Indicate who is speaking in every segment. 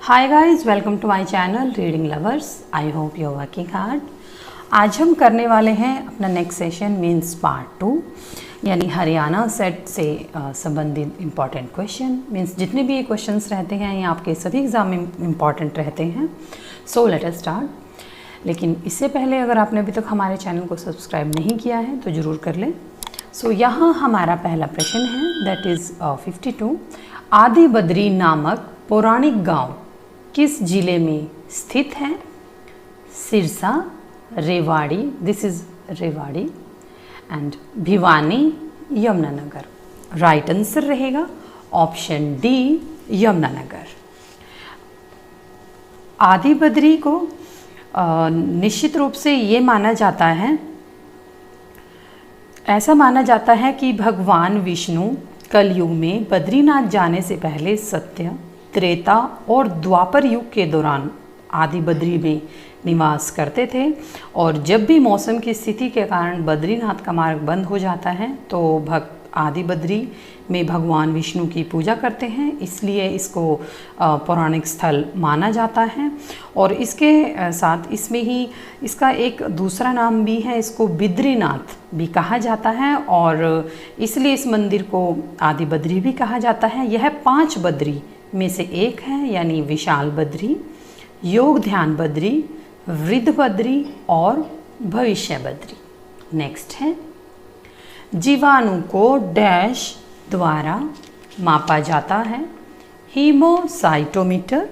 Speaker 1: Hi guys, welcome to my channel reading lovers. I hope you are working hard. आज हम करने वाले हैं अपना नेक्स्ट सेशन मीन्स पार्ट 2, यानी हरियाणा सेट से संबंधित इम्पॉर्टेंट क्वेश्चन। मीन्स जितने भी ये क्वेश्चंस रहते हैं ये आपके सभी एग्ज़ाम में इम्पॉर्टेंट रहते हैं। सो लेट अस स्टार्ट। लेकिन इससे पहले अगर आपने अभी तक हमारे चैनल को सब्सक्राइब नहीं किया है तो ज़रूर कर लें। सो यहाँ हमारा पहला प्रश्न है, दैट इज़ 52। आदि बद्री नामक पौराणिक गांव किस जिले में स्थित है? Sirsa, Rewari, this is Rewari, and Bhiwani, Yamunanagar. Right answer रहेगा ऑप्शन डी, यमुनानगर। आदि बद्री को निश्चित रूप से ये माना जाता है, ऐसा माना जाता है कि भगवान विष्णु कलयुग में बद्रीनाथ जाने से पहले सत्य, त्रेता और द्वापर युग के दौरान आदि बद्री में निवास करते थे। और जब भी मौसम की स्थिति के कारण बद्रीनाथ का मार्ग बंद हो जाता है तो भक्त आदि बद्री में भगवान विष्णु की पूजा करते हैं, इसलिए इसको पौराणिक स्थल माना जाता है। और इसके साथ इसमें ही इसका एक दूसरा नाम भी है, इसको बिद्रीनाथ भी कहा जाता है और इसलिए इस मंदिर को आदि बद्री भी कहा जाता है। यह 5 बद्री में से एक है, यानी विशाल बद्री, योग ध्यान बद्री, वृद्ध बद्री और भविष्य बद्री। नेक्स्ट है, जीवाणु को डैश द्वारा मापा जाता है? हीमोसाइटोमीटर,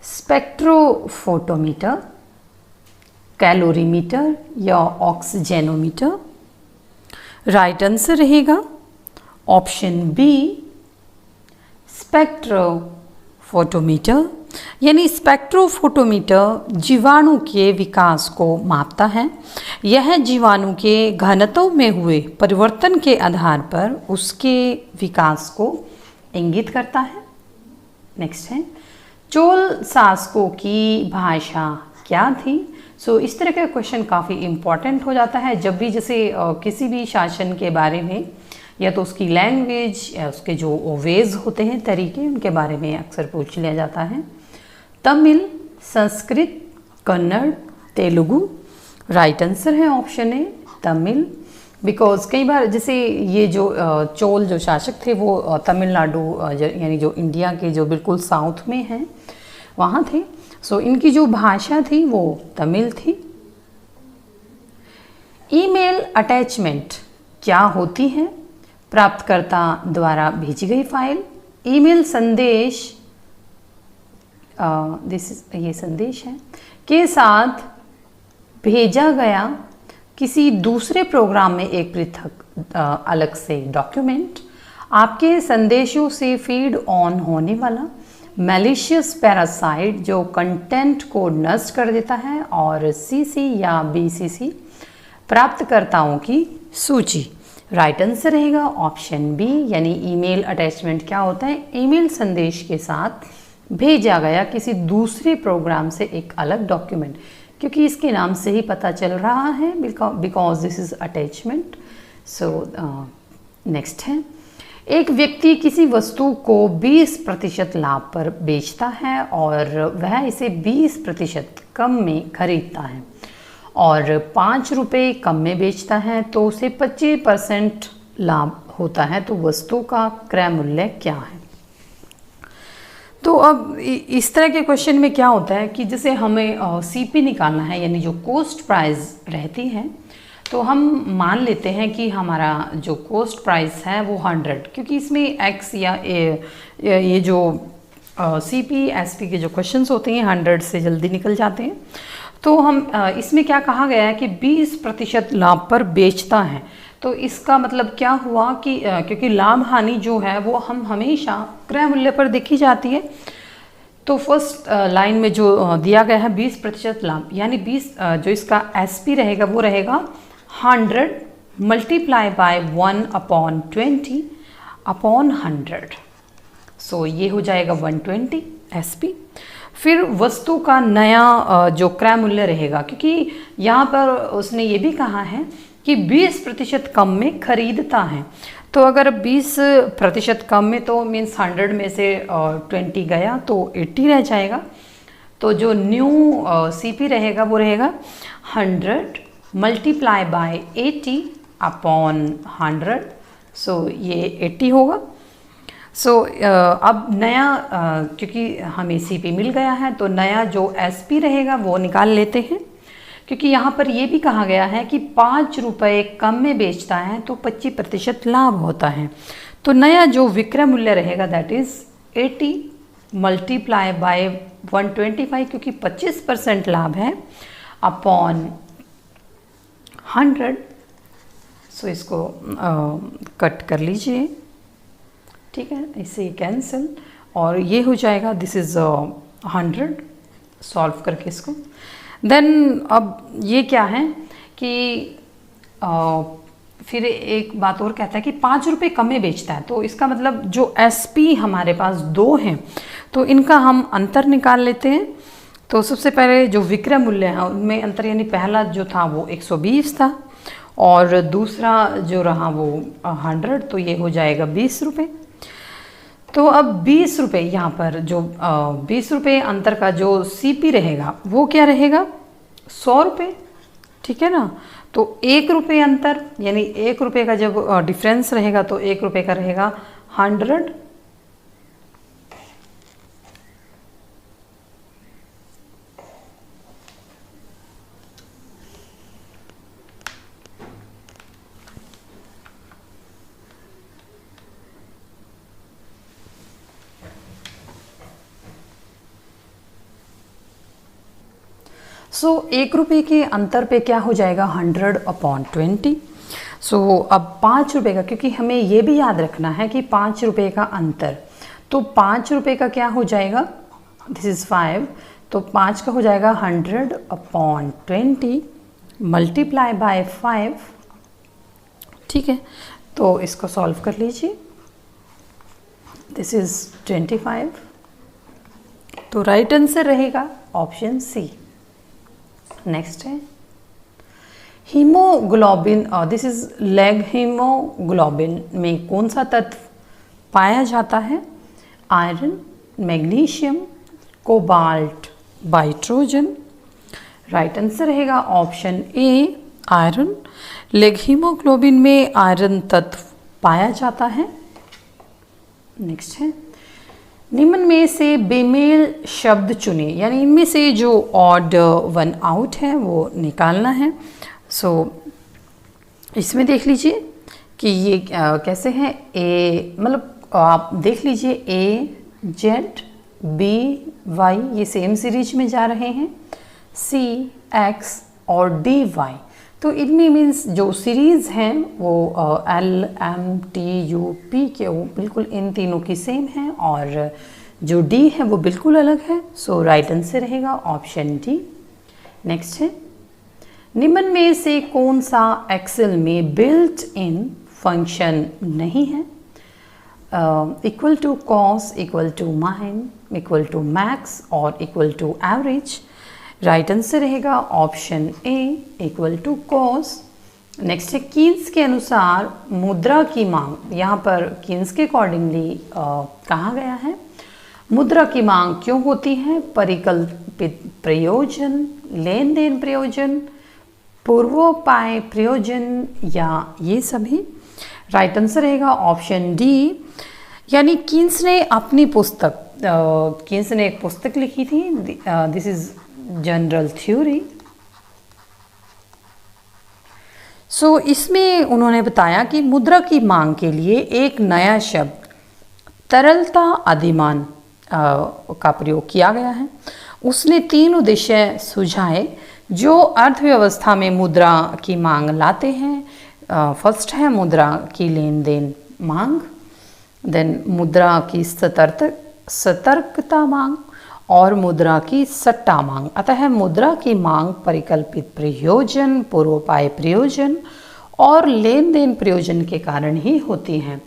Speaker 1: स्पेक्ट्रोफोटोमीटर, कैलोरीमीटर या ऑक्सीजनोमीटर। राइट आंसर रहेगा ऑप्शन बी, स्पेक्ट्रोफोटोमीटर। यानी स्पेक्ट्रोफोटोमीटर जीवाणु के विकास को मापता है। यह जीवाणु के घनत्व में हुए परिवर्तन के आधार पर उसके विकास को इंगित करता है। नेक्स्ट है, चोल शासकों की भाषा क्या थी? सो इस तरह का क्वेश्चन काफ़ी इम्पॉर्टेंट हो जाता है जब भी जैसे किसी भी शासन के बारे में या तो उसकी लैंग्वेज या उसके जो वेज होते हैं, तरीके, उनके बारे में अक्सर पूछ लिया जाता है। तमिल, संस्कृत, कन्नड़, तेलुगु। राइट आंसर है ऑप्शन ए, तमिल। बिकॉज कई बार जैसे ये जो चोल जो शासक थे वो तमिलनाडु यानी जो इंडिया के जो बिल्कुल साउथ में हैं वहाँ थे। सो इनकी जो भाषा थी वो तमिल थी। ईमेल अटैचमेंट क्या होती है? प्राप्तकर्ता द्वारा भेजी गई फाइल, ईमेल संदेश, ये संदेश है, के साथ भेजा गया किसी दूसरे प्रोग्राम में एक पृथक अलग से डॉक्यूमेंट, आपके संदेशों से फीड ऑन होने वाला मैलिशियस पैरासाइट जो कंटेंट को नष्ट कर देता है, और सीसी या बीसीसी प्राप्तकर्ताओं की सूची। राइट आंसर रहेगा ऑप्शन बी, यानी ईमेल अटैचमेंट क्या होता है? ईमेल संदेश के साथ भेजा गया किसी दूसरे प्रोग्राम से एक अलग डॉक्यूमेंट, क्योंकि इसके नाम से ही पता चल रहा है because this is attachment. So next है, एक व्यक्ति किसी वस्तु को 20% लाभ पर बेचता है और वह इसे 20% कम में खरीदता है और 5 रुपये कम में बेचता है तो उसे 25% लाभ होता है, तो वस्तु का क्रय मूल्य क्या है? तो अब इस तरह के क्वेश्चन में क्या होता है कि जैसे हमें सीपी निकालना है, यानी जो कॉस्ट प्राइस रहती है, तो हम मान लेते हैं कि हमारा जो कॉस्ट प्राइस है वो 100, क्योंकि इसमें एक्स या ये जो सीपी एसपी के जो क्वेश्चंस होते हैं 100 से जल्दी निकल जाते हैं। तो हम इसमें क्या कहा गया है कि 20% लाभ पर बेचता है, तो इसका मतलब क्या हुआ कि क्योंकि लाभ हानि जो है वो हम हमेशा क्रय मूल्य पर देखी जाती है, तो फर्स्ट लाइन में जो दिया गया है 20% लाभ, यानी 20 जो इसका एसपी रहेगा वो रहेगा 100 मल्टीप्लाई बाय 1/20 अपॉन 100। सो ये हो जाएगा 120 एसपी। फिर वस्तु का नया जो क्रय मूल्य रहेगा, क्योंकि यहाँ पर उसने ये भी कहा है कि 20% कम में खरीदता है, तो अगर 20% कम में तो मीन्स 100 में से 20 गया तो 80 रह जाएगा। तो जो न्यू CP रहेगा वो रहेगा 100 मल्टीप्लाई बाय 80 अपॉन 100। सो ये 80 होगा। सो अब नया क्योंकि हमें CP मिल गया है तो नया जो SP रहेगा वो निकाल लेते हैं, क्योंकि यहाँ पर ये भी कहा गया है कि 5 रुपये कम में बेचता है तो 25% लाभ होता है। तो नया जो विक्रय मूल्य रहेगा दैट इज़ 80 मल्टीप्लाई बाय 125, क्योंकि 25% लाभ है, अपॉन 100। सो इसको कट कर लीजिए, ठीक है, इसे कैंसिल और ये हो जाएगा दिस इज़ 100 सॉल्व करके इसको। देन अब ये क्या है कि फिर एक बात और कहता है कि 5 रुपये कम में बेचता है, तो इसका मतलब जो SP हमारे पास 2 हैं तो इनका हम अंतर निकाल लेते हैं। तो सबसे पहले जो विक्रय मूल्य है उनमें अंतर, यानी पहला जो था वो 120 था और दूसरा जो रहा वो 100, तो ये हो जाएगा 20 रुपये। तो अब 20 रुपये यहाँ पर जो 20 रुपये अंतर का जो CP रहेगा वो क्या रहेगा 100 रुपये, ठीक है ना। तो 1 रुपये अंतर, यानी 1 रुपये का जब डिफरेंस रहेगा तो 1 रुपये का रहेगा 100। सो 1 रुपये के अंतर पे क्या हो जाएगा 100/20। सो अब 5 रुपये का, क्योंकि हमें ये भी याद रखना है कि 5 रुपये का अंतर, तो 5 रुपये का क्या हो जाएगा, दिस इज़ 5, तो 5 का हो जाएगा 100/20 मल्टीप्लाई बाय 5, ठीक है। तो इसको सॉल्व कर लीजिए, दिस इज़ 25। तो राइट आंसर रहेगा ऑप्शन C। नेक्स्ट है haemoglobin, this is leg haemoglobin में कौन सा तत्व पाया जाता है, iron, magnesium, cobalt, nitrogen. Right answer रहेगा option A iron. Leg haemoglobin में आयरन तत्व पाया जाता है। नेक्स्ट है निम्न में से बेमेल शब्द चुने, यानी इनमें से जो ऑड वन आउट है वो निकालना है। सो इसमें देख लीजिए कि ये कैसे है, ए मतलब आप देख लीजिए AZ BY ये सेम सीरीज में जा रहे हैं, CX और DY, तो इनमें मीन्स जो सीरीज़ हैं वो LMTUP के वो बिल्कुल इन तीनों की सेम है और जो D है वो बिल्कुल अलग है। सो राइट आंसर रहेगा ऑप्शन D। नेक्स्ट है निम्न में से कौन सा एक्सेल में बिल्ट इन फंक्शन नहीं है, equal to cos, equal to min, equal to max और equal to average. Right answer रहेगा option A equal to cos. Next है कीन्स के अनुसार मुद्रा की मांग, यहाँ पर कीन्स के अकॉर्डिंगली कहा गया है मुद्रा की मांग क्यों होती है, परिकल्पित प्रयोजन, लेन देन प्रयोजन, पूर्वोपाय प्रयोजन या ये सभी। राइट आंसर रहेगा ऑप्शन D, यानी कीन्स ने अपनी पुस्तक, कीन्स ने एक पुस्तक लिखी थी, दिस इज जनरल थ्योरी। सो इसमें उन्होंने बताया कि मुद्रा की मांग के लिए एक नया शब्द तरलता अधिमान का प्रयोग किया गया है। उसने 3 उद्देश्य सुझाए जो अर्थव्यवस्था में मुद्रा की मांग लाते हैं। फर्स्ट है मुद्रा की लेन देन मांग, देन मुद्रा की सतर्कता मांग और मुद्रा की सट्टा मांग। अतः मुद्रा की मांग परिकल्पित प्रयोजन, पूर्वोपाय प्रयोजन और लेन देन प्रयोजन के कारण ही होती है।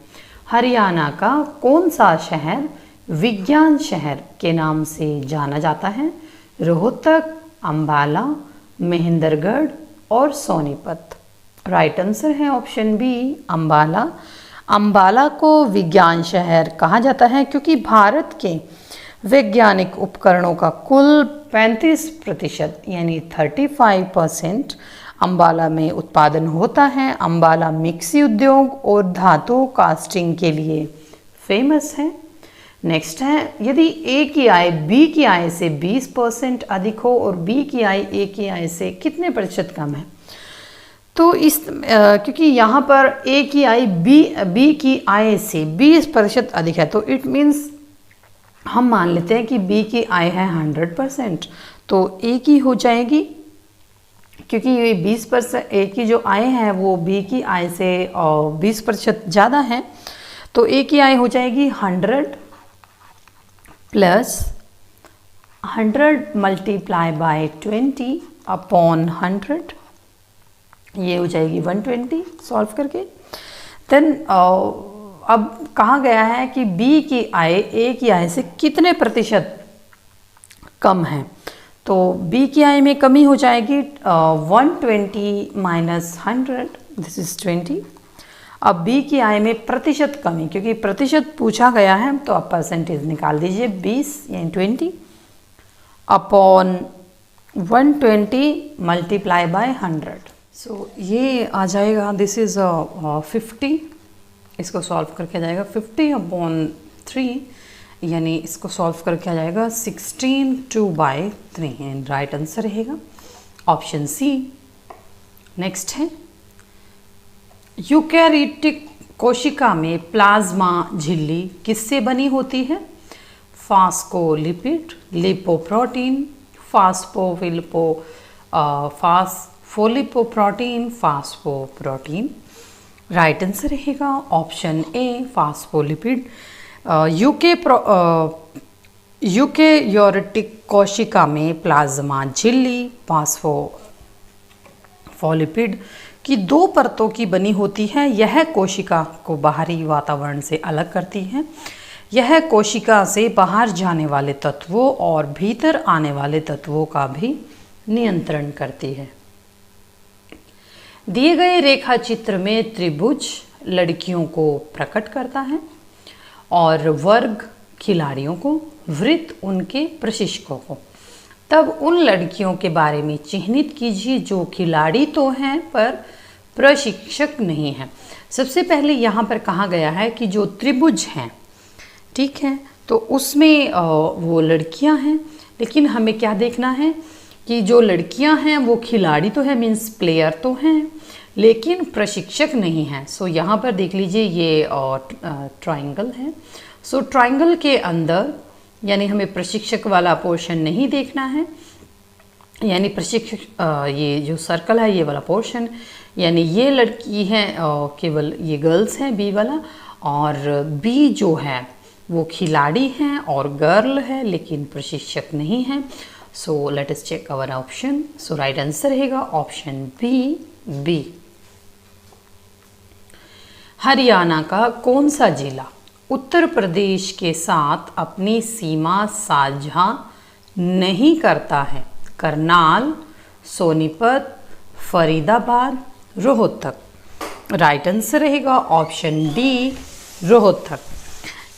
Speaker 1: हरियाणा का कौन सा शहर विज्ञान शहर के नाम से जाना जाता है, रोहतक, अंबाला, महेंद्रगढ़ और सोनीपत। राइट आंसर है ऑप्शन B अम्बाला। अंबाला को विज्ञान शहर कहा जाता है क्योंकि भारत के वैज्ञानिक उपकरणों का कुल 35% यानी 35% अंबाला में उत्पादन होता है। अंबाला मिक्सी उद्योग और धातु कास्टिंग के लिए फेमस है। नेक्स्ट है, यदि ए की आय बी की आय से 20% अधिक हो और बी की आय ए की आय से कितने प्रतिशत कम है, तो इस क्योंकि यहाँ पर ए की आय बी की आय से 20% अधिक है, तो इट मीन्स हम मान लेते हैं कि बी की आय है 100%, तो ए की हो जाएगी, क्योंकि ये 20% ए की जो आय है वो बी की आय से 20% ज़्यादा है, तो ए की आय हो जाएगी 100 प्लस 100 मल्टीप्लाई बाय 20 अपॉन 100, ये हो जाएगी 120 सॉल्व करके। देन अब कहा गया है कि बी की आय ए की आय से कितने प्रतिशत कम है, तो बी की आय में कमी हो जाएगी 120 माइनस 100, दिस इज 20। अब बी की आय में प्रतिशत कमी, क्योंकि प्रतिशत पूछा गया है तो आप परसेंटेज निकाल दीजिए, 20 यानी 20 अपॉन 120 मल्टीप्लाई बाय 100। सो ये आ जाएगा, दिस इज़ 50, इसको सॉल्व करके आ जाएगा 50 अपॉन 3, यानी इसको सॉल्व करके आ जाएगा 16/2/3, एंड राइट आंसर रहेगा ऑप्शन सी। नेक्स्ट है, यूकैरियोटिक कोशिका में प्लाज्मा झिल्ली किससे बनी होती है? Phospholipid, lipoprotein, phospholipoprotein, phosphoprotein. Right answer रहेगा ऑप्शन ए फास्फोलिपिड। यूकैरियोटिक कोशिका में प्लाज्मा झिल्ली फास्फोलिपिड की 2 परतों की बनी होती है। यह कोशिका को बाहरी वातावरण से अलग करती है। यह कोशिका से बाहर जाने वाले तत्वों और भीतर आने वाले तत्वों का भी नियंत्रण करती है। दिए गए रेखा चित्र में त्रिभुज लड़कियों को प्रकट करता है और वर्ग खिलाड़ियों को, वृत्त उनके प्रशिक्षकों को। तब उन लड़कियों के बारे में चिन्हित कीजिए जो खिलाड़ी तो हैं पर प्रशिक्षक नहीं हैं। सबसे पहले यहाँ पर कहा गया है कि जो त्रिभुज हैं, ठीक है, तो उसमें वो लड़कियाँ हैं, लेकिन हमें क्या देखना है कि जो लड़कियाँ हैं वो खिलाड़ी तो है, मीन्स प्लेयर तो हैं, लेकिन प्रशिक्षक नहीं हैं। सो यहाँ पर देख लीजिए ये ट्रायंगल है। सो ट्रायंगल के अंदर यानी हमें प्रशिक्षक वाला पोर्शन नहीं देखना है, यानी प्रशिक्षक ये जो सर्कल है ये वाला पोर्शन, यानी ये लड़की हैं केवल ये गर्ल्स हैं बी वाला, और बी जो है वो खिलाड़ी हैं और गर्ल है लेकिन प्रशिक्षक नहीं है। So let us check our option. So right answer रहेगा ऑप्शन बी। हरियाणा का कौन सा जिला उत्तर प्रदेश के साथ अपनी सीमा साझा नहीं करता है? करनाल, सोनीपत, फरीदाबाद, रोहतक। राइट आंसर रहेगा ऑप्शन डी रोहतक,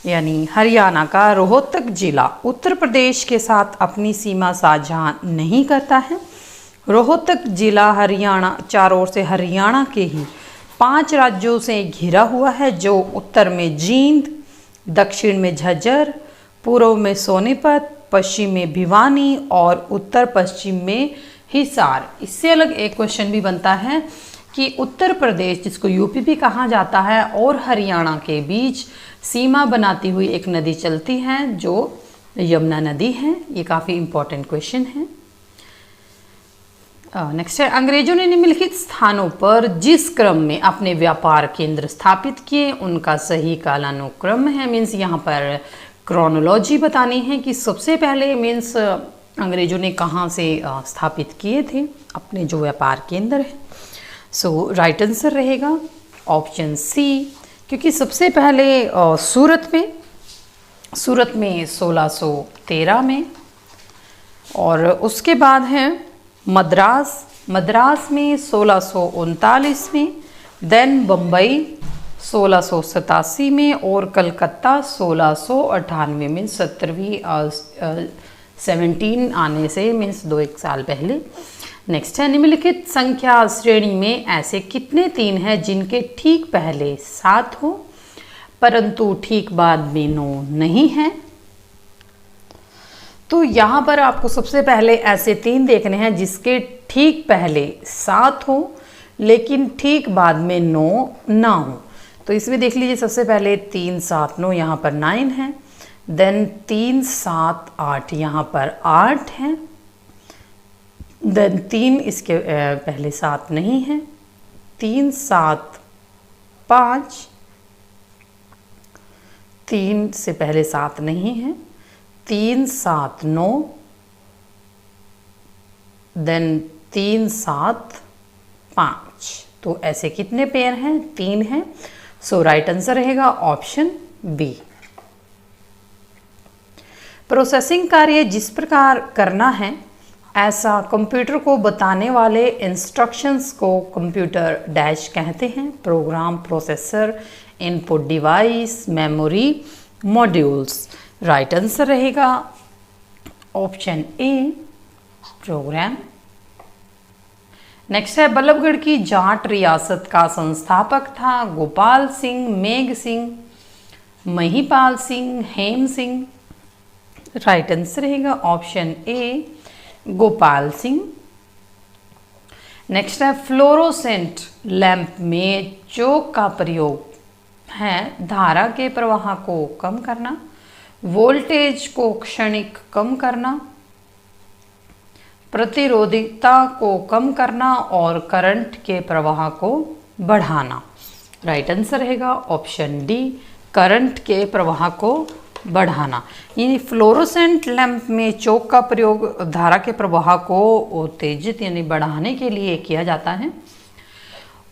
Speaker 1: यानी हरियाणा का रोहतक जिला उत्तर प्रदेश के साथ अपनी सीमा साझा नहीं करता है। रोहतक जिला हरियाणा, चारों ओर से हरियाणा के ही 5 राज्यों से घिरा हुआ है, जो उत्तर में जींद, दक्षिण में झज्जर, पूर्व में सोनीपत, पश्चिम में भिवानी और उत्तर पश्चिम में हिसार। इससे अलग एक क्वेश्चन भी बनता है कि उत्तर प्रदेश, जिसको यूपी भी कहा जाता है, और हरियाणा के बीच सीमा बनाती हुई एक नदी चलती है जो यमुना नदी है। ये काफ़ी इम्पोर्टेंट क्वेश्चन है। नेक्स्ट है, अंग्रेजों ने निम्नलिखित स्थानों पर जिस क्रम में अपने व्यापार केंद्र स्थापित किए उनका सही कालानुक्रम है। मीन्स यहाँ पर क्रोनोलॉजी बतानी है कि सबसे पहले मीन्स अंग्रेजों ने कहाँ से स्थापित किए थे अपने जो व्यापार केंद्र है। सो राइट आंसर रहेगा ऑप्शन सी, क्योंकि सबसे पहले सूरत में 1613 में, और उसके बाद है मद्रास में 1639 में, देन बम्बई 1687 में और कलकत्ता 1698 में, 17वीं 17 आने से मीन्स 1 साल पहले। नेक्स्ट है, निम्नलिखित संख्या श्रेणी में ऐसे कितने 3 हैं जिनके ठीक पहले 7 हो परंतु ठीक बाद में 9 नहीं है। तो यहाँ पर आपको सबसे पहले ऐसे 3 देखने हैं जिसके ठीक पहले 7 हो लेकिन ठीक बाद में 9 ना हो। तो इसमें देख लीजिए, सबसे पहले 3 7 9 यहाँ पर 9 है, देन 3 7 8 यहाँ पर 8 है, देन 3 इसके पहले 7 नहीं है, 3 7 5, 3 से पहले 7 नहीं है, 3 7 9, देन 3 7 5। तो ऐसे कितने पेयर हैं? 3 हैं। सो राइट आंसर रहेगा ऑप्शन बी। प्रोसेसिंग कार्य जिस प्रकार करना है ऐसा कंप्यूटर को बताने वाले इंस्ट्रक्शंस को कंप्यूटर डैश कहते हैं। Program, processor, input device, memory, modules. Right answer रहेगा ऑप्शन ए, प्रोग्राम। नेक्स्ट है, बल्लभगढ़ की जाट रियासत का संस्थापक था गोपाल सिंह, मेघ सिंह, महिपाल सिंह, हेम सिंह। राइट आंसर रहेगा ऑप्शन ए, गोपाल सिंह। नेक्स्ट है, फ्लोरोसेंट लैंप में चोक का प्रयोग है धारा के प्रवाह को कम करना, वोल्टेज को क्षणिक कम करना, प्रतिरोधकता को कम करना और करंट के प्रवाह को बढ़ाना। राइट आंसर रहेगा ऑप्शन डी, करंट के प्रवाह को बढ़ाना। यानी फ्लोरोसेंट लैंप में चोक का प्रयोग धारा के प्रवाह को उत्तेजित यानी बढ़ाने के लिए किया जाता है।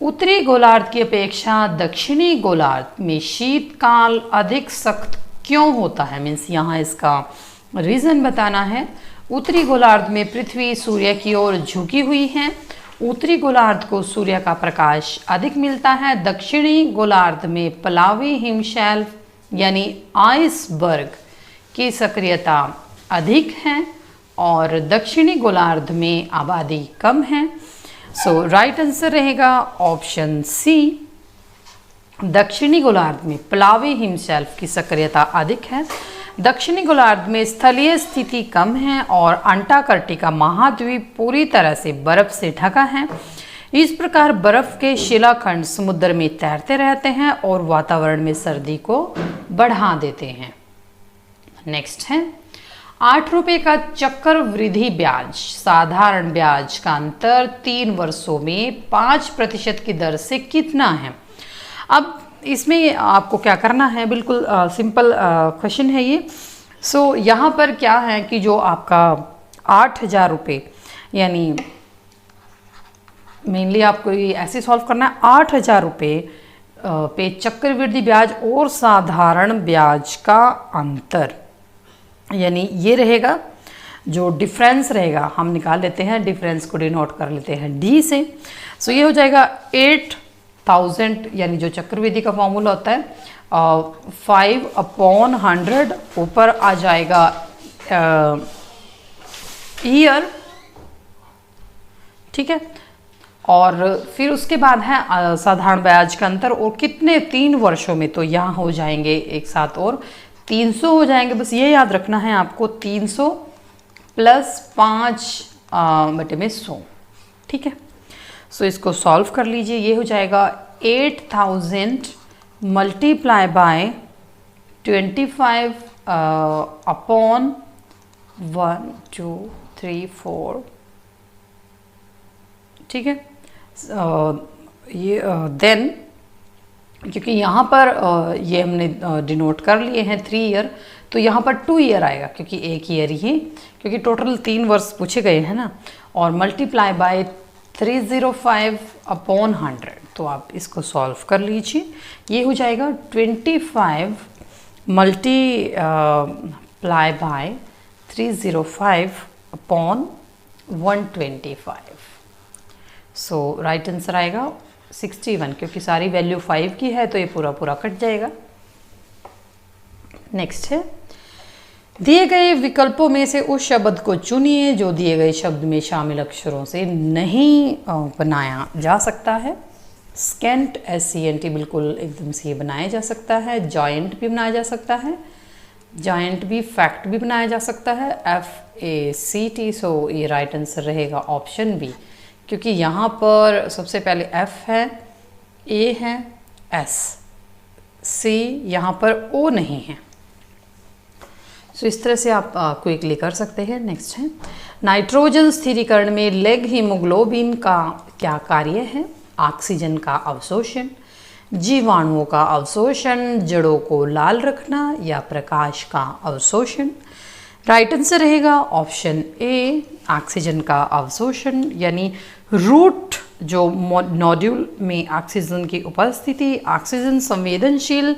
Speaker 1: उत्तरी गोलार्ध की अपेक्षा दक्षिणी गोलार्ध में शीतकाल अधिक सख्त क्यों होता है? मीन्स यहाँ इसका रीज़न बताना है। उत्तरी गोलार्ध में पृथ्वी सूर्य की ओर झुकी हुई है, उत्तरी गोलार्ध को सूर्य का प्रकाश अधिक मिलता है। दक्षिणी गोलार्ध में पलावी हिमशैल यानी आइसबर्ग की सक्रियता अधिक है और दक्षिणी गोलार्ध में आबादी कम है। सो राइट आंसर रहेगा ऑप्शन सी, दक्षिणी गोलार्ध में प्लावी हिमशैल्फ की सक्रियता अधिक है। दक्षिणी गोलार्ध में स्थलीय स्थिति कम है और अंटार्कटिका महाद्वीप पूरी तरह से बर्फ से ढका है। इस प्रकार बर्फ के शिलाखंड समुद्र में तैरते रहते हैं और वातावरण में सर्दी को बढ़ा देते हैं। नेक्स्ट है, 8 रुपये का चक्रवृद्धि ब्याज साधारण ब्याज का अंतर 3 वर्षों में 5% की दर से कितना है? अब इसमें आपको क्या करना है, बिल्कुल सिंपल क्वेश्चन है ये। सो यहाँ पर क्या है कि जो आपका 8,000 रुपये यानी मेनली आपको ये ऐसे सॉल्व करना है, 8,000 रुपये पे चक्रवृद्धि ब्याज और साधारण ब्याज का अंतर, यानी ये रहेगा जो डिफरेंस रहेगा, हम निकाल लेते हैं, डिफरेंस को डिनोट कर लेते हैं डी से। सो ये हो जाएगा 8,000 यानी जो चक्रवृद्धि का फॉर्मूला होता है 5/100 ऊपर आ जाएगा ईयर, ठीक है। और फिर उसके बाद है साधारण ब्याज का अंतर और कितने 3 वर्षों में, तो यहाँ हो जाएंगे एक साथ और 300 हो जाएंगे। बस ये याद रखना है आपको, 300 प्लस 5/100, ठीक है। सो इसको सॉल्व कर लीजिए, ये हो जाएगा 8,000 मल्टीप्लाई बाय 25 अपॉन 1 2 3 4, ठीक है। ये देन क्योंकि यहाँ पर ये हमने डिनोट कर लिए हैं 3 ईयर, तो यहाँ पर 2 ईयर आएगा क्योंकि 1 ईयर ही, क्योंकि टोटल 3 वर्ष पूछे गए हैं ना। और मल्टीप्लाई बाय 305/100, तो आप इसको सॉल्व कर लीजिए, ये हो जाएगा 25 multiply by 305/125। So right answer आएगा 61, क्योंकि सारी वैल्यू 5 की है तो ये पूरा पूरा कट जाएगा। नेक्स्ट है, दिए गए विकल्पों में से उस शब्द को चुनिए जो दिए गए शब्द में शामिल अक्षरों से नहीं बनाया जा सकता है। स्केंट, SCNT बिल्कुल एकदम से बनाया जा सकता है। जॉइंट भी बनाया जा सकता है, जॉइंट भी, फैक्ट भी बनाया जा सकता है, FACT। सो ये राइट आंसर रहेगा ऑप्शन बी, क्योंकि यहाँ पर सबसे पहले F है, A है, S, C, यहाँ पर O नहीं है। सो इस तरह से आप क्विकली कर सकते हैं। नेक्स्ट है, नाइट्रोजन स्थिरीकरण में लेग हीमोग्लोबिन का क्या कार्य है? ऑक्सीजन का अवशोषण, जीवाणुओं का अवशोषण, जड़ों को लाल रखना या प्रकाश का अवशोषण। राइट आंसर रहेगा ऑप्शन ए, ऑक्सीजन का अवशोषण, यानी रूट जो नोड्यूल में ऑक्सीजन की उपस्थिति ऑक्सीजन संवेदनशील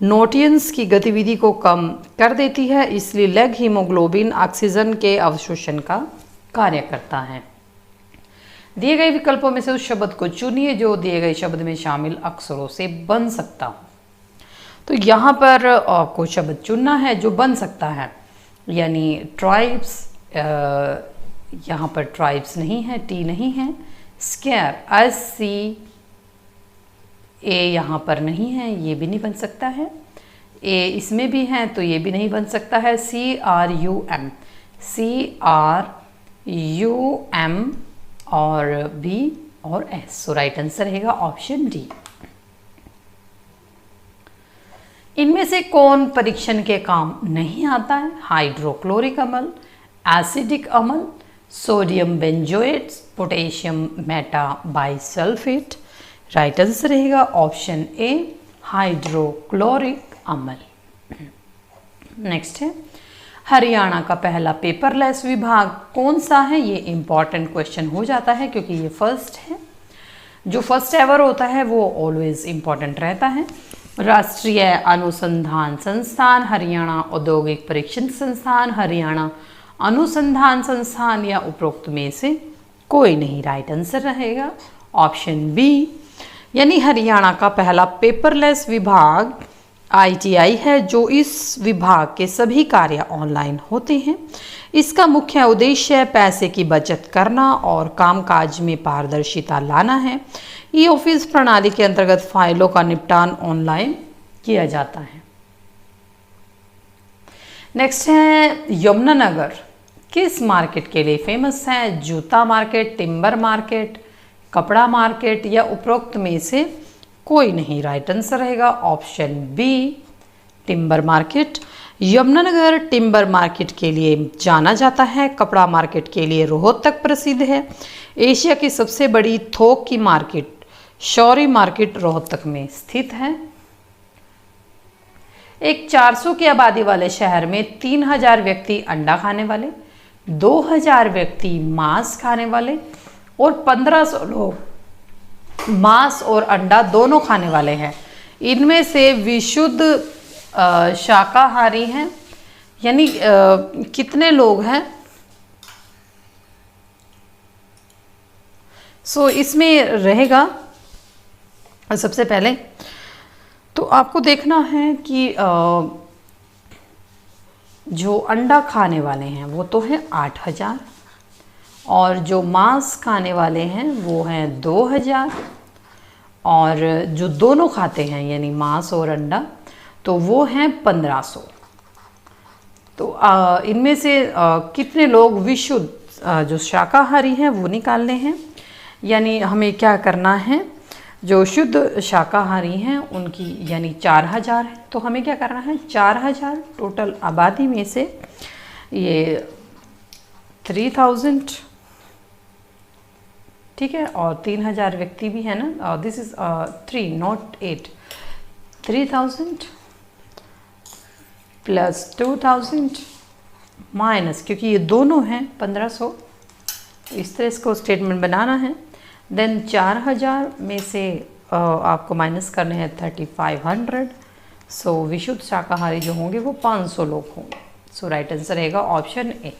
Speaker 1: नोटियंस की गतिविधि को कम कर देती है, इसलिए लेग हीमोग्लोबिन ऑक्सीजन के अवशोषण का कार्य करता है। दिए गए विकल्पों में से उस शब्द को चुनिए जो दिए गए शब्द में शामिल अक्षरों से बन सकता हो। तो यहाँ पर आपको शब्द चुनना है जो बन सकता है, यानी ट्राइब्स, यहाँ पर ट्राइब्स नहीं है, टी नहीं है। स्केयर, SCA यहाँ पर नहीं है, ये भी नहीं बन सकता है। A इसमें भी है तो ये भी नहीं बन सकता है। CRUM, CRUM और B और S। सो राइट आंसर रहेगा ऑप्शन डी। इनमें से कौन परीक्षण के काम नहीं आता है? हाइड्रोक्लोरिक अम्ल, एसिडिक अम्ल, sodium benzoates, potassium meta bisulphite. Right answer रहेगा ऑप्शन ए, हाइड्रोक्लोरिक अम्ल। नेक्स्ट है, हरियाणा का पहला पेपरलेस विभाग कौन सा है? ये इंपॉर्टेंट क्वेश्चन हो जाता है क्योंकि ये फर्स्ट है। जो फर्स्ट एवर होता है वो ऑलवेज इंपॉर्टेंट रहता है। राष्ट्रीय अनुसंधान संस्थान, हरियाणा औद्योगिक परीक्षण संस्थान, हरियाणा अनुसंधान संस्थान या उपरोक्त में से कोई नहीं। राइट आंसर रहेगा ऑप्शन बी, यानी हरियाणा का पहला पेपरलेस विभाग ITI है, जो इस विभाग के सभी कार्य ऑनलाइन होते हैं। इसका मुख्य उद्देश्य पैसे की बचत करना और कामकाज में पारदर्शिता लाना है। ई ऑफिस प्रणाली के अंतर्गत फाइलों का निपटान ऑनलाइन किया जाता है। नेक्स्ट है, यमुनानगर किस मार्केट के लिए फेमस है? जूता मार्केट, टिम्बर मार्केट, कपड़ा मार्केट या उपरोक्त में से कोई नहीं। राइट आंसर रहेगा option B, timber market. Yamunanagar timber market के लिए जाना जाता है। कपड़ा मार्केट के लिए रोहतक प्रसिद्ध है। एशिया की सबसे बड़ी थोक की मार्केट शौरी मार्केट रोहतक में स्थित है। एक 400 की आबादी वाले शहर में 3000 व्यक्ति अंडा खाने वाले, 2000 व्यक्ति मांस खाने वाले और 1500 लोग मांस और अंडा दोनों खाने वाले हैं। इनमें से विशुद्ध शाकाहारी हैं, यानी कितने लोग हैं? सो इसमें रहेगा, सबसे पहले तो आपको देखना है कि जो अंडा खाने वाले हैं वो तो है 8000 और जो मांस खाने वाले हैं वो हैं 2000 और जो दोनों खाते हैं यानी मांस और अंडा तो वो हैं 1500। तो इनमें से कितने लोग विशुद्ध जो शाकाहारी हैं वो निकालने हैं, यानी हमें क्या करना है, जो शुद्ध शाकाहारी हैं उनकी यानी 4000 है, तो हमें क्या करना है 4000 टोटल आबादी में से ये 3000, ठीक है, और 3000 व्यक्ति भी है ना, this is 3 not 8, 3000 plus 2000 minus, क्योंकि ये दोनों हैं 1500, इस तरह इसको स्टेटमेंट बनाना है। देन 4000 में से आपको माइनस करने हैं 3500। सो विशुद्ध शाकाहारी जो होंगे वो 500 लोग होंगे। सो राइट आंसर रहेगा ऑप्शन ए।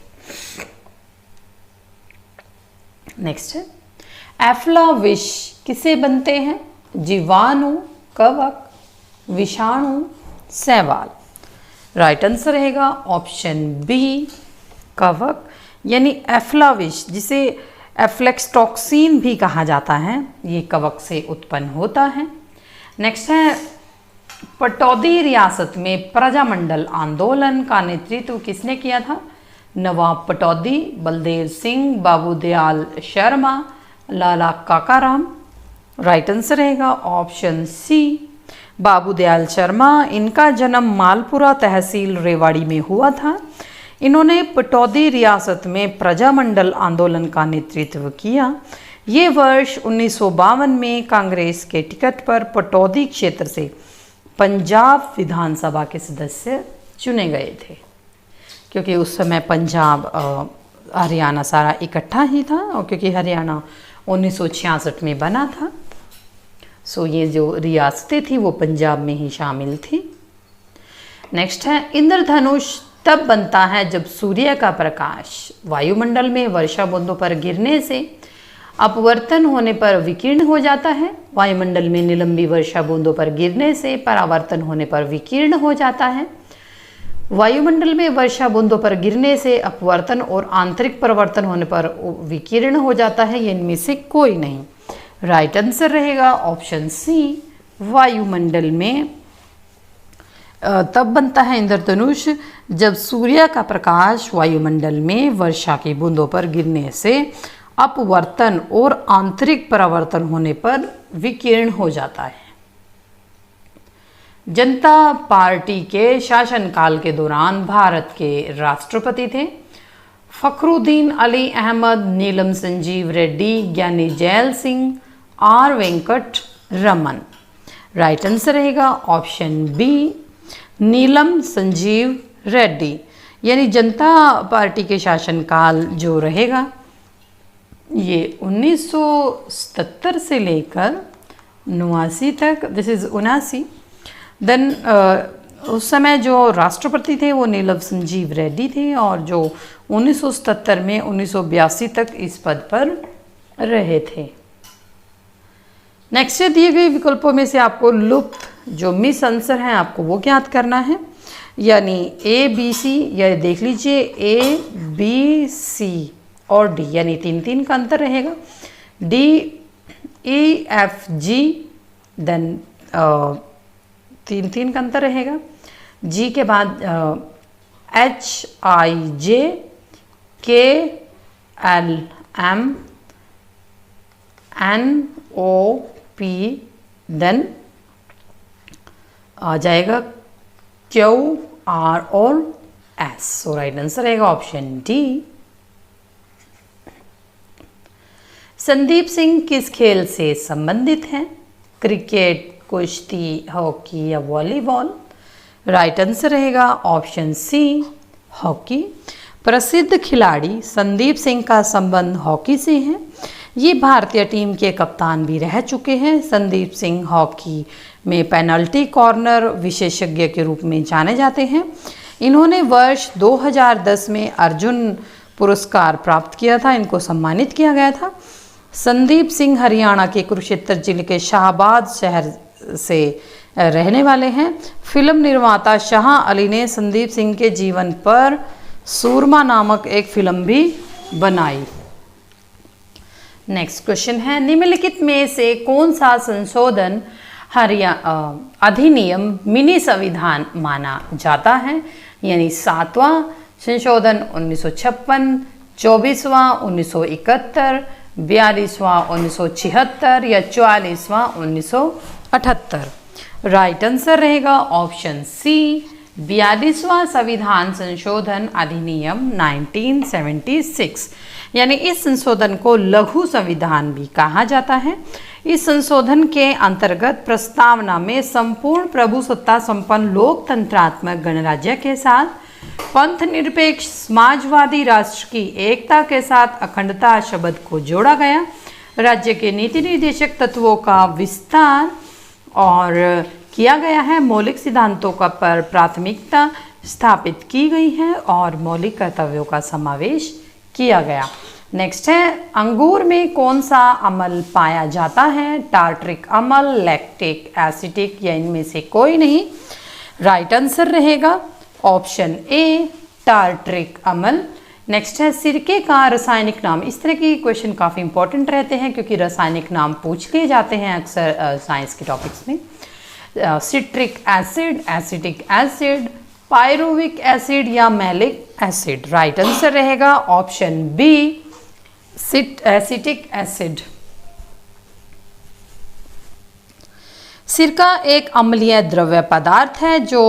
Speaker 1: नेक्स्ट है, एफ्लाविश किसे बनते हैं? जीवाणु, कवक, विषाणु, शैवाल। राइट आंसर रहेगा ऑप्शन बी, कवक, यानी एफ्लाविश जिसे एफ्लेक्सटॉक्सिन भी कहा जाता है, ये कवक से उत्पन्न होता है। नेक्स्ट है, पटौदी रियासत में प्रजामंडल आंदोलन का नेतृत्व किसने किया था? नवाब पटौदी, बलदेव सिंह, बाबू दयाल शर्मा, लाला काकाराम। राइट आंसर रहेगा ऑप्शन सी, बाबू दयाल शर्मा। इनका जन्म मालपुरा तहसील रेवाड़ी में हुआ था। इन्होंने पटौदी रियासत में प्रजामंडल आंदोलन का नेतृत्व किया। ये वर्ष 1952 में कांग्रेस के टिकट पर पटौदी क्षेत्र से पंजाब विधानसभा के सदस्य चुने गए थे, क्योंकि उस समय पंजाब हरियाणा सारा इकट्ठा ही था, और क्योंकि हरियाणा 1966 में बना था, सो ये जो रियासतें थी वो पंजाब में ही शामिल थी। नेक्स्ट है, इंद्रधनुष तब बनता है जब सूर्य का प्रकाश वायुमंडल में वर्षा बूंदों पर गिरने से अपवर्तन होने पर विकीर्ण हो जाता है। वायुमंडल में निलंबी वर्षा बूंदों पर गिरने से परावर्तन होने पर विकीर्ण हो जाता है। वायुमंडल में वर्षा बूंदों पर गिरने से अपवर्तन और आंतरिक परिवर्तन होने पर विकीर्ण हो जाता है, ये इनमें से कोई नहीं। राइट आंसर रहेगा ऑप्शन सी, वायुमंडल में तब बनता है इंद्रधनुष जब सूर्य का प्रकाश वायुमंडल में वर्षा की बूंदों पर गिरने से अपवर्तन और आंतरिक परावर्तन होने पर विकीर्ण हो जाता है। जनता पार्टी के शासनकाल के दौरान भारत के राष्ट्रपति थे फखरुद्दीन अली अहमद, नीलम Sanjiva Reddy, Gyani Zail Singh, R Venkataraman. Right answer रहेगा ऑप्शन बी, नीलम संजीव रेड्डी। यानी जनता पार्टी के शासनकाल जो रहेगा ये 1977 से लेकर 89 तक, दिस इज़ 79। देन उस समय जो राष्ट्रपति थे वो नीलम संजीव रेड्डी थे, और जो 1977 में 1982 तक इस पद पर रहे थे। नेक्स्ट दिए गए विकल्पों में से आपको लुप्त जो मिस आंसर हैं आपको वो ज्ञात करना है, यानी ए बी सी, या देख लीजिए ए बी सी और डी, यानी 3-3 का अंतर रहेगा। D E F G, then 3-3 का अंतर रहेगा। जी के बाद H I J, K L M, N O P, then आ जाएगा क्यू आर और एस। सो राइट आंसर रहेगा ऑप्शन डी। संदीप सिंह किस खेल से संबंधित हैं? क्रिकेट, कुश्ती, हॉकी या वॉलीबॉल? राइट आंसर रहेगा ऑप्शन सी, हॉकी। प्रसिद्ध खिलाड़ी संदीप सिंह का संबंध हॉकी से है। ये भारतीय टीम के कप्तान भी रह चुके हैं। संदीप सिंह हॉकी में पेनल्टी कॉर्नर विशेषज्ञ के रूप में जाने जाते हैं। इन्होंने वर्ष 2010 में अर्जुन पुरस्कार प्राप्त किया था, इनको सम्मानित किया गया था। संदीप सिंह हरियाणा के कुरुक्षेत्र जिले के शाहबाद शहर से रहने वाले हैं। फिल्म निर्माता शाह अली ने संदीप सिंह के जीवन पर सूरमा नामक एक फिल्म भी बनाई। नेक्स्ट क्वेश्चन है, निम्नलिखित में से कौन सा संशोधन अधिनियम मिनी संविधान माना जाता है? यानी 7वां संशोधन 1956, 24वां 1971, 42वां 1976 या 44वां 1978? राइट आंसर रहेगा ऑप्शन सी, 42वां संविधान संशोधन अधिनियम 1976। यानी इस संशोधन को लघु संविधान भी कहा जाता है। इस संशोधन के अंतर्गत प्रस्तावना में संपूर्ण प्रभुसत्ता संपन्न लोकतंत्रात्मक गणराज्य के साथ पंथ निरपेक्ष समाजवादी राष्ट्र की एकता के साथ अखंडता शब्द को जोड़ा गया। राज्य के नीति निर्देशक तत्वों का विस्तार और किया गया है। मौलिक सिद्धांतों का पर प्राथमिकता स्थापित की गई है और मौलिक कर्तव्यों का समावेश किया गया। नेक्स्ट है अंगूर में कौन सा अम्ल पाया जाता है? टार्ट्रिक अम्ल, लैक्टिक, एसिटिक या इनमें से कोई नहीं। राइट आंसर रहेगा ऑप्शन ए टार्ट्रिक अम्ल। नेक्स्ट है सिरके का रासायनिक नाम। इस तरह की क्वेश्चन काफ़ी इंपॉर्टेंट रहते हैं क्योंकि रासायनिक नाम पूछ लिए जाते हैं अक्सर साइंस के टॉपिक्स में। Citric acid, acetic acid, pyruvic acid या मैलिक एसिड। राइट आंसर रहेगा ऑप्शन बी एसिटिक एसिड। सिरका एक अम्लीय द्रव्य पदार्थ है जो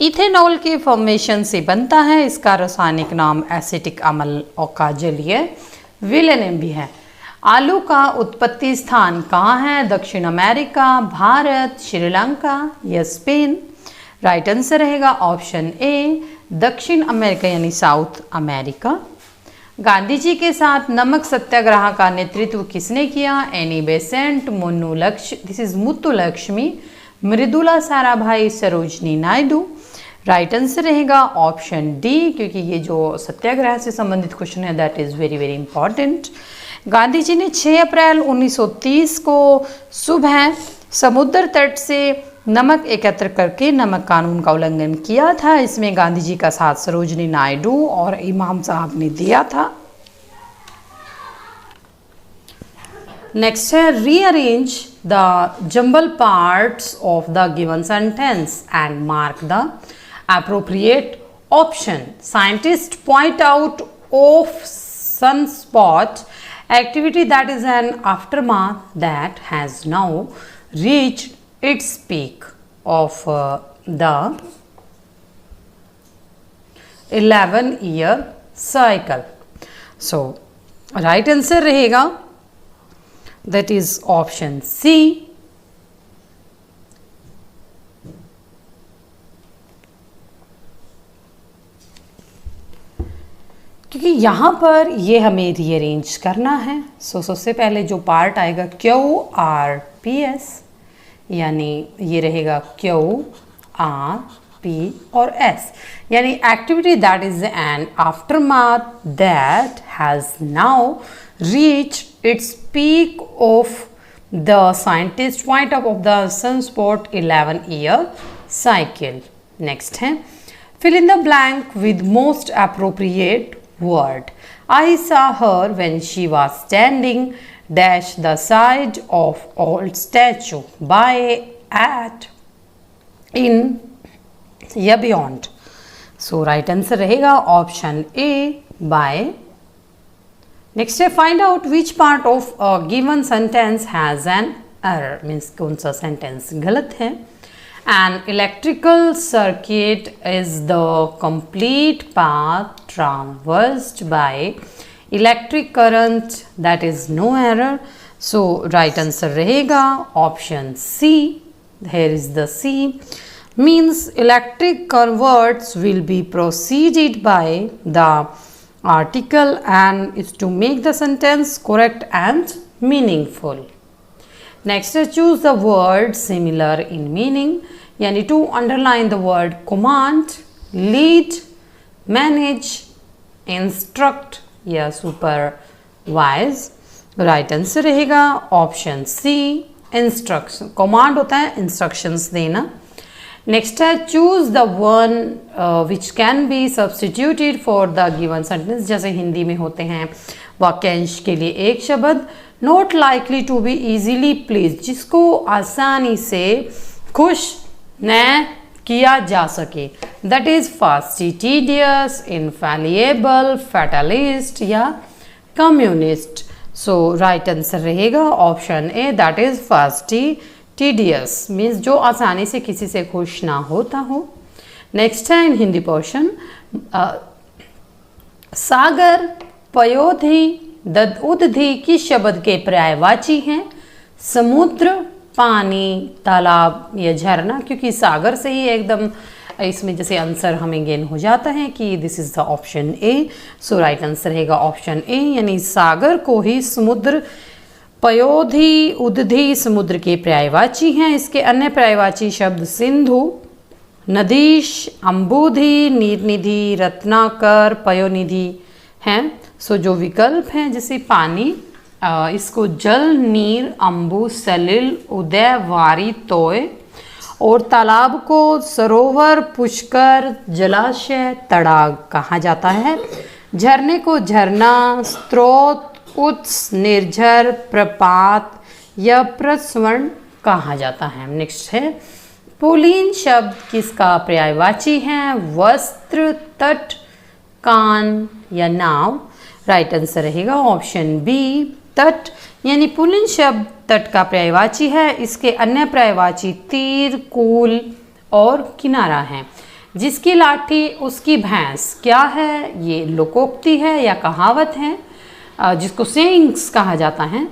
Speaker 1: इथेनॉल के फॉर्मेशन से बनता है। इसका रासायनिक नाम एसिटिक अम्ल का जलीय विलयन भी है। आलू का उत्पत्ति स्थान कहाँ है? दक्षिण अमेरिका, भारत, श्रीलंका या स्पेन। राइट आंसर रहेगा ऑप्शन ए दक्षिण अमेरिका यानी साउथ अमेरिका। गांधी जी के साथ नमक सत्याग्रह का नेतृत्व किसने किया? Annie Besant, Muthulakshmi, Mridula Sarabhai, Sarojini Naidu. Right answer रहेगा ऑप्शन डी क्योंकि ये जो सत्याग्रह से संबंधित क्वेश्चन है that is very very important. Gandhi ji ने 6 अप्रैल 1930 को सुबह समुद्र तट से नमक एकत्र करके नमक कानून का उल्लंघन किया था। इसमें गांधी जी का साथ सरोजनी नायडू और इमाम साहब ने दिया था। नेक्स्ट है rearrange the jumble parts of the given sentence and mark the appropriate option. Scientists point out of sunspot activity that is an aftermath that has now reached its peak of the 11-year cycle. So right answer रहेगा that is option C. क्योंकि यहाँ पर ये हमें rearrange करना है। सो सबसे पहले जो पार्ट आएगा QRPS यानी ये रहेगा QRP और S यानी activity that is an aftermath that has now reached its peak of the scientist point of the sunspot 11-year cycle. Next है fill in the blank with most appropriate word. I saw her when she was standing dash the side of old statue by at in या beyond. So right answer रहेगा option A by. Next है find out which part of a given sentence has an error. Means कौन सा sentence गलत है. An electrical circuit is the complete path traversed by electric current. That is no error. So right answer रहेगा option C. Here is the C. Means electric converts will be preceded by the article and is to make the sentence correct and meaningful. Next choose the word similar in meaning. यानी to underline the word command, lead, manage, instruct या supervise. Right answer रहेगा option सी instruction. Command होता है instructions देना. Next है choose the one which can be substituted for the given sentence. जैसे हिंदी में होते हैं वाक्यांश के लिए एक शब्द. Not likely to be easily pleased, जिसको आसानी से खुश न किया जा सके. That is fastidious, tedious, infallible, fatalist या कम्युनिस्ट. सो राइट आंसर रहेगा option A that is fastidious tedious. Means जो आसानी से किसी से खुश ना होता हो. नेक्स्ट है इन हिंदी पोर्शन सागर, पयोधी, उदधि किस शब्द के पर्यायवाची हैं? समुद्र, पानी, तालाब या झरना. क्योंकि सागर से ही एकदम इसमें जैसे आंसर हमें गेन हो जाता है कि this is the option A. So right answer रहेगा ऑप्शन ए यानी सागर को ही समुद्र, पयोधी, उदधि समुद्र के पर्यायवाची हैं. इसके अन्य पर्यायवाची शब्द सिंधु, नदीश, अम्बुधि, नीरनिधि, रत्नाकर, पयोनिधि, हैं। सो जो विकल्प हैं जैसे पानी, इसको जल, नीर, अम्बु, सलिल, उदय, वारी, तोय, और तालाब को सरोवर, पुष्कर, जलाशय, तड़ाग कहा जाता है। झरने को झरना, स्रोत, उत्स, निर्झर, प्रपात या प्रस्वर्ण कहा जाता है। नेक्स्ट है पुल्लिंग शब्द किसका पर्यायवाची है? वस्त्र, तट, कान या नाव। राइट आंसर रहेगा ऑप्शन बी, तट। यानी पुल्लिंग शब्द तट का पर्यायवाची है। इसके अन्य पर्यायवाची तीर, कूल और किनारा हैं। जिसकी लाठी उसकी भैंस क्या है? ये लोकोक्ति है या कहावत है, जिसको सेइंग्स कहा जाता है।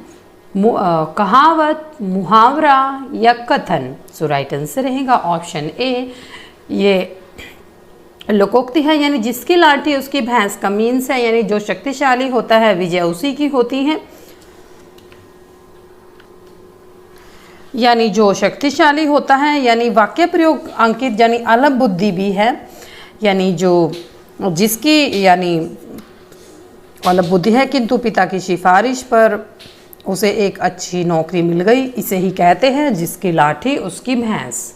Speaker 1: कहावत, मुहावरा या कथन। सो राइट आंसर रहेगा ऑप्शन ए, ये लोकोक्ति है। यानी जिसकी लाठी उसकी भैंस का मीन्स है, यानी जो शक्तिशाली होता है विजय उसी की होती है। यानी जो शक्तिशाली होता है, यानी वाक्य प्रयोग अंकित यानी अलग बुद्धि भी है, यानी जो जिसकी यानी अलग बुद्धि है किंतु पिता की सिफारिश पर उसे एक अच्छी नौकरी मिल गई, इसे ही कहते हैं जिसकी लाठी उसकी भैंस।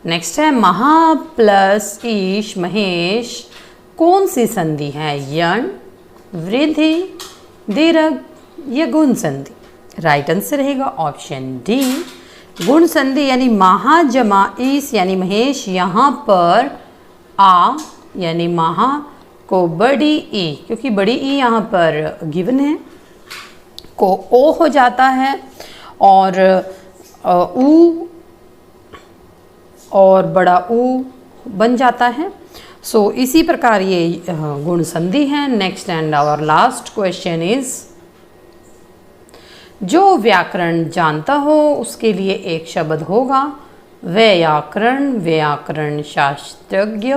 Speaker 1: नेक्स्ट है महा प्लस ईश, महेश कौन सी संधि है? यण, वृद्धि, दीर्घ या गुण संधि। राइट आंसर रहेगा ऑप्शन डी, गुण संधि। यानी महा जमा ईश यानी महेश, यहाँ पर आ यानी महा को बड़ी ई, क्योंकि बड़ी ई यहाँ पर गिवन है, को ओ हो जाता है और ऊ और बड़ा ऊ बन जाता है। सो इसी प्रकार ये गुण संधि है। Next and our last question is, जो व्याकरण जानता हो उसके लिए एक शब्द होगा व्याकरण, व्याकरण शास्त्रज्ञ,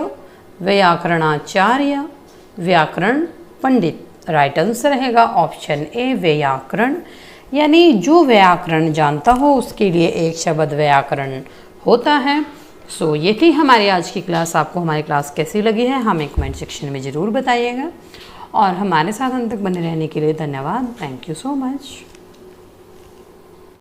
Speaker 1: व्याकरणाचार्य, व्याकरण पंडित। राइट आंसर रहेगा ऑप्शन ए, व्याकरण। यानी जो व्याकरण जानता हो उसके लिए एक शब्द व्याकरण होता है। सो ये थी हमारी आज की क्लास। आपको हमारी क्लास कैसी लगी है हमें कमेंट सेक्शन में ज़रूर बताइएगा, और हमारे साथ अंत तक बने रहने के लिए धन्यवाद। Thank you so much.